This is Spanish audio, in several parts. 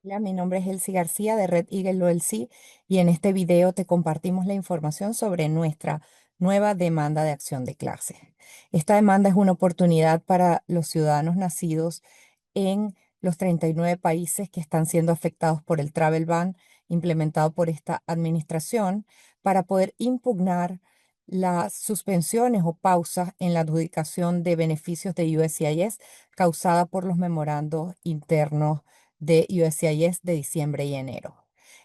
Hola, mi nombre es Elsie García de Red Eagle LLC y en este video te compartimos la información sobre nuestra nueva demanda de acción de clase. Esta demanda es una oportunidad para los ciudadanos nacidos en los 39 países que están siendo afectados por el travel ban implementado por esta administración para poder impugnar las suspensiones o pausas en la adjudicación de beneficios de USCIS causada por los memorandos internos de USCIS de diciembre y enero.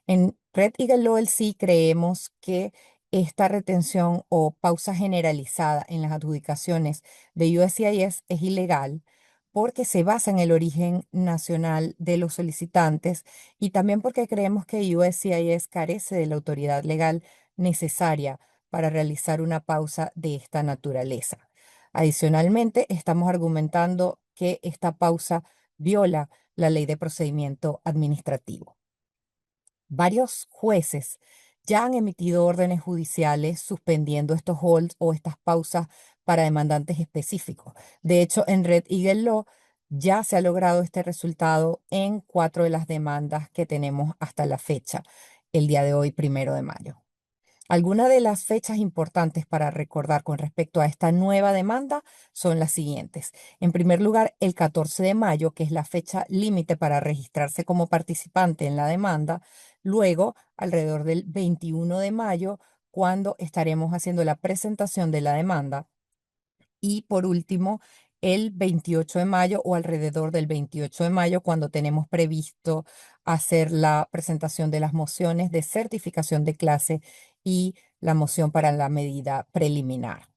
En Red Eagle LLC creemos que esta retención o pausa generalizada en las adjudicaciones de USCIS es ilegal porque se basa en el origen nacional de los solicitantes y también porque creemos que USCIS carece de la autoridad legal necesaria para realizar una pausa de esta naturaleza. Adicionalmente, estamos argumentando que esta pausa viola la ley de procedimiento administrativo. Varios jueces ya han emitido órdenes judiciales suspendiendo estos holds o estas pausas para demandantes específicos. De hecho, en Red Eagle Law ya se ha logrado este resultado en 4 de las demandas que tenemos hasta la fecha, el día de hoy, 1 de mayo. Algunas de las fechas importantes para recordar con respecto a esta nueva demanda son las siguientes. En primer lugar, el 14 de mayo, que es la fecha límite para registrarse como participante en la demanda. Luego, alrededor del 21 de mayo, cuando estaremos haciendo la presentación de la demanda. Y por último, el 28 de mayo o alrededor del 28 de mayo, cuando tenemos previsto hacer la presentación de las mociones de certificación de clase y la moción para la medida preliminar.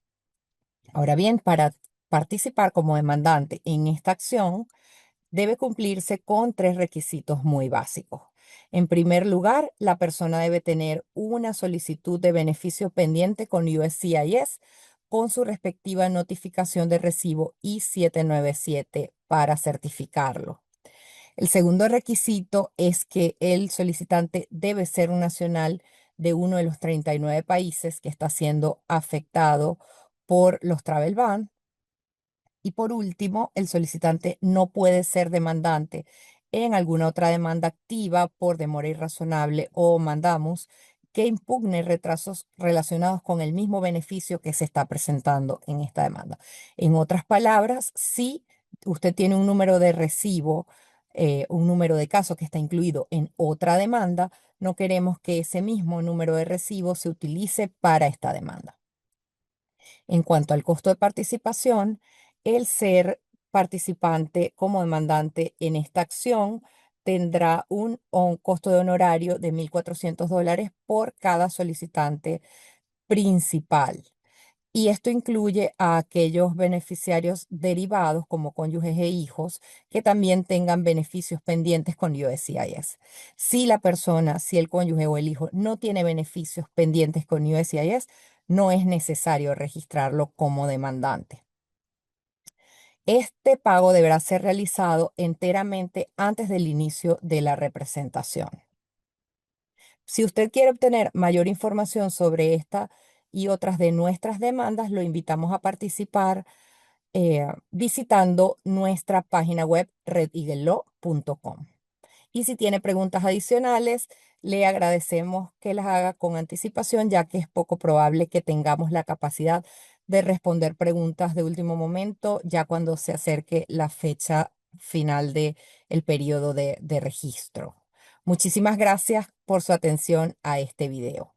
Ahora bien, para participar como demandante en esta acción, debe cumplirse con 3 requisitos muy básicos. En primer lugar, la persona debe tener una solicitud de beneficio pendiente con USCIS con su respectiva notificación de recibo I-797 para certificarlo. El segundo requisito es que el solicitante debe ser un nacional de uno de los 39 países que está siendo afectado por los travel ban. Y por último, el solicitante no puede ser demandante en alguna otra demanda activa por demora irrazonable o mandamos que impugne retrasos relacionados con el mismo beneficio que se está presentando en esta demanda. En otras palabras, si usted tiene un número de recibo, un número de caso que está incluido en otra demanda, no queremos que ese mismo número de recibo se utilice para esta demanda. En cuanto al costo de participación, el ser participante como demandante en esta acción tendrá un costo de honorario de $1,400 por cada solicitante principal. Y esto incluye a aquellos beneficiarios derivados como cónyuges e hijos que también tengan beneficios pendientes con USCIS. Si el cónyuge o el hijo no tiene beneficios pendientes con USCIS, no es necesario registrarlo como demandante. Este pago deberá ser realizado enteramente antes del inicio de la representación. Si usted quiere obtener mayor información sobre esta y otras de nuestras demandas, lo invitamos a participar visitando nuestra página web redeaglelaw.com. Y si tiene preguntas adicionales, le agradecemos que las haga con anticipación, ya que es poco probable que tengamos la capacidad de responder preguntas de último momento, ya cuando se acerque la fecha final del periodo de registro. Muchísimas gracias por su atención a este video.